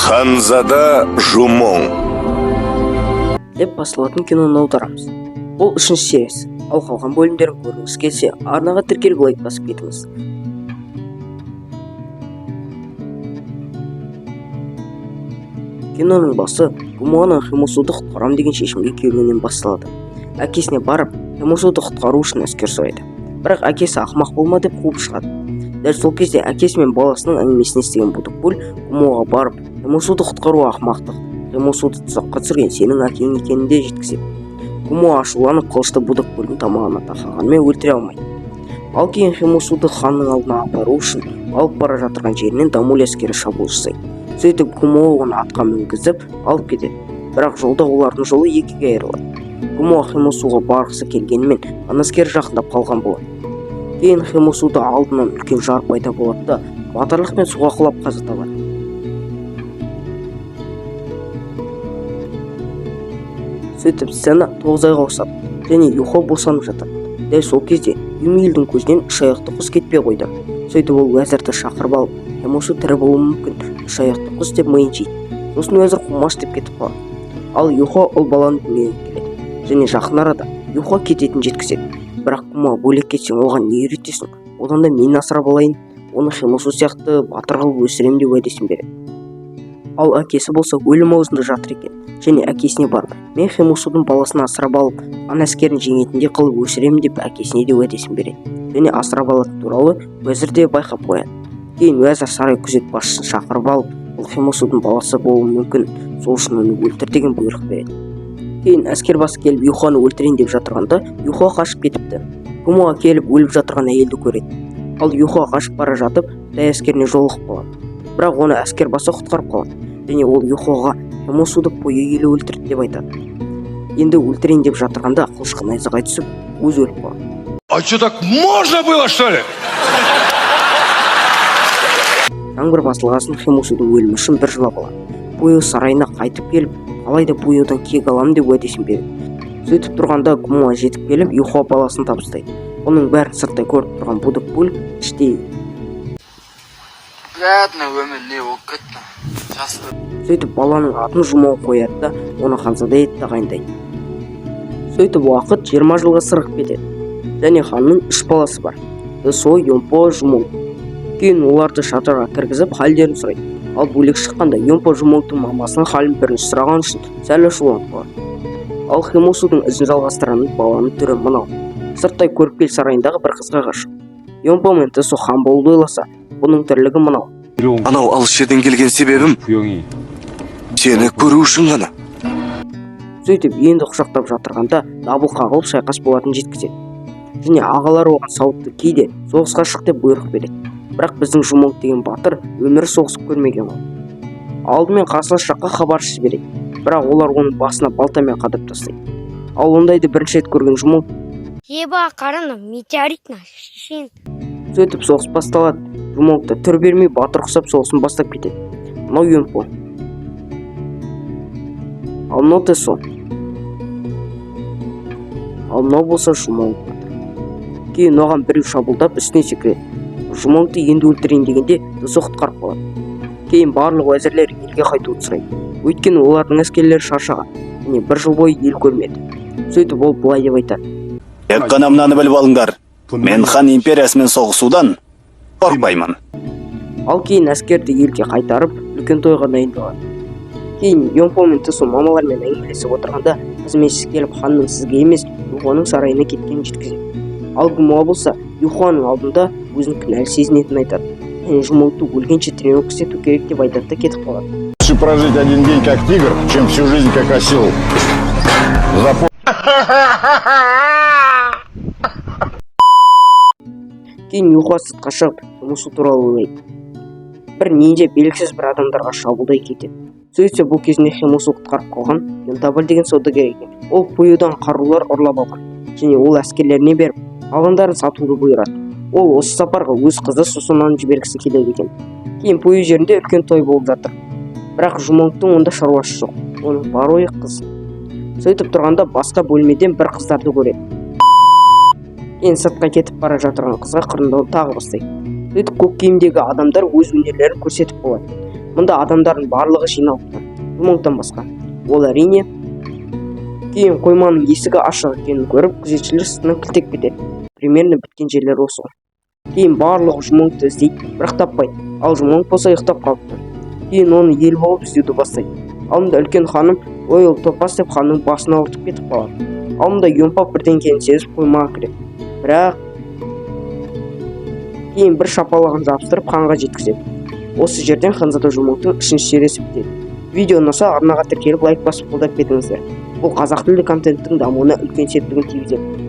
Ханзада Жумоң деп басылатын киноны аударамыз. Бұл 3-ші сериясы. Ал қалған бөлімдерін көргіңіз келсе, арнаға тіркеліп лайк басып кетіңіз. Киноның басы Гумоның Химусуды құтқарам деген шешімге келуінен басталады. Әкесіне барып, Химусуды құтқару үшін әскер сұрайды. Бірақ әкесі ақымақ болма деп қуып шығады. Дәл сол кезде әкесі мен баласының әңгімесін естіген Будокбөл Гумоға барып, Химусуды құтқару ақымақтық, Химусуды тұзаққа түсірген сенің әкең екенін де жеткізеді. Гумо ашуланып қылышты Будокбөлдің тамағына тақағанымен өлтіре алмайды. Ал кейін Химусуды ханның алдына апару үшін алып бара жатырған жерінен Дамуль әскері шабуыл жасайды. Сөйтіп Гумо оны атқа мінгізіп алып кетеді. Бірақ жолда олардың жолы екіге айырылады. Гумо Химусуға барғысы келгенімен әскер жақындап қалған болады. Кейін Химусуды алдынан үлкен жар пайда болады да батырлықпен суға құлап қаза табады. Сөйтіп сцена 9 айға ұқсап және Юхо босанып жатыр. Дәл сол кезде Юмилдің көзінен үш аяқты құс кетпей қойды. Сөйтіп ол уәзірді шақырып алып, Химусу тірі болуы мүмкін, үш аяқты құс деп мойыншайды. Сосын уәзір қумаш деп кетіп қалады. Ал Юхо ол баланы дүниеге келеді және жақын арада Юхо кететінін жеткізеді. Бірақ Гумо бөлек кетсең оған не үйретесің? Одан да мен асырап алайын, оны Химусу сияқты батыр қылып өсірем деп уәдесін береді. Ал әкесі болса өлім аузында жатыр екен және әкесіне барып, мен Химусудың баласын асырап алып, хан әскерін жеңетіндей қылып өсірем деп әкесіне де уәдесін береді және асырап алатын туралы уәзір де байқап қояды. Кейін уәзір сарай күзет басшысын шақырып алып, ол Химусудың баласы болуы мүмкін, сол үшін оны өлтір деген бұйрық береді. Кейін әскер басы келіп Юхоны өлтірейін деп жатырғанда, Юхо қашып кетіпті. Гумоға келіп өліп жатырған әйелді көреді. Ал Юхо қашып бара жатып, Қытай әскеріне жолығып қалады. Бірақ оны әскер басы құтқарып қалады және ол Юхоға Химусуды бойы келе өлтірді деп айтады. Енді өлтірейін деп жатырғанда қылышқа найзағай түсіп, өзі өліп қалады. А что, так можно было, что ли? Жаңбыр басылғасын Химусудың өлімі үшін бір жылап алады. Бойы сарайына қайтып келіп, алайда бойыдан кек аламын деп уәдесін береді. Сөйтіп тұрғанда Гумо жетіп келіп, Юхо баласын табыстайды. Оның бәрін сырттай көріп тұрған Будокбөл іштей. Сөйтіп баланың атын Жумоң қояды да, оны ханзада етіп тағайындайды. Сөйтіп уақыт 20 жылға сырғып кетеді. Және ханның 3 баласы бар. Дысо, Йомпо, Жумоң. Кейін оларды шатырға кіргізіп халдерін сұрайды. Ал бөлек шыққанда Йомпо Жумоңтың мамасының халін бірінші сұраған үшін сәл ашуланып қалады. Ал Химусудың ізін жалғастыратын баланың түрі мынау. Сырттай көріпкел сарайындағы бір қызға ғашық. Йомпо мен Дысо хан болуды ойласа, бұның тірлігі мынау. Анау алыс жерден келген себебім сені көру үшін ғана. Сөйтіп енді құшақтап жатырғанда дабыл қағылып шайқас болатынын жеткізеді. Және ағалары оған сауытты кейде соғысқа шық деп бұйрық береді. Бірақ біздің Жумоң деген батыр өмірі соғысып көрмеген ол. Алдымен қарсылас жаққа хабаршы жібереді. Бірақ олар оның басына балтамен қадап тастайды. Ал ондайды бірінші рет көрген Жумоң метеорит шешен. Сөйтіп соғыс басталады. Жумоң да түр бермей батыр құсап соғысын бастап кетеді. Мынау Йомпо. Ал мынау Дысо. Ал мынау болса Жумоң. Кейін оған біреу шабуылдап үстіне секіреді. Жумоңды енді өлтірейін дегенде Дысо құтқарып қалады. Кейін барлық уәзірлер елге қайтуды сұрайды. Өйткені олардың әскерлері шаршаған және бір жыл бойы ел көрмеді. Сөйтіп ол былай деп айтады. Тек қана мынаны біліп алыңдар. Мен хан империясымен соғысудан қорықпаймын. Ал кейін әскерді елге қайтарып, үлкен тойға дайындалады. Кейін Йомпо мен Дысо мамалармен әңгімелесіп отырғанда, қызметшісі келіп ханның сізге емес, Юхоның сарайына кеткенін жеткізеді. Ал Гумо болса Юхоның алдында өзін кінәлі сезінетінін айтады. Және Жумоңды өлгенше тренировка істету керек деп айтады да кетіп қалады. Лучше прожить один день как тигр, чем всю жизнь как осел. Кейін Юхо сыртқа шығып, Химусу туралы ойлайды. Бір нинджа белгісіз бір адамдарға шабуылдай кетеді. Сөйтсе бұл кезінде Химусу құтқарып қалған Ентабаль деген саудагер екен. Ол Пуюдан қарулар ұрлап алған және ол әскерлеріне беріп, алғандарын сатуды бұйырады. Ол осы сапарға өз қызы Сусунаны жібергісі келеді екен. Кейін Пую жерінде үлкен той болып жатыр. Бірақ Жумоңдың онда шаруасы жоқ. Оның бар ойы қыз. Сөйтіп тұрғанда басқа бөлмеден бір қыздарды көреді. Кейін сыртқа кетіп бара жатырған қызға қырындауын тағы бастайды. Сөйтіп көк киімдегі адамдар өз өнерлерін көрсетіп болады. Мұнда адамдардың барлығы жиналыпты, Жумаңнан басқа. Ол әрине. Кейін қойманың есігі ашық екенін көріп, күзетшілер сыртынан кілтеп кетеді. Примерно біткен жерлер осы. Кейін барлығы Жумаңды іздейді, бірақ таппайды. Ал Жумаң болса ұйықтап қалыпты. Кейін оны ел болып іздеуді бастайды. Алдында үлкен ханым ойыл топас деп ханның басына ұртып кетіп қалады. Алдында Йонпап бірдеңкені сезіп қоймаға кіреді. Бірақ кейін бір шапалағын жабыстырып ханға жеткізеді. Осы жерден ханзада Жумаңдың үшінші сериясы бітеді. Видео ұнаса арнаға тіркеліп лайк басып қолдап кетіңіздер. Бұл қазақ тілді контенттің дамуына үлкен септігін тигізеді.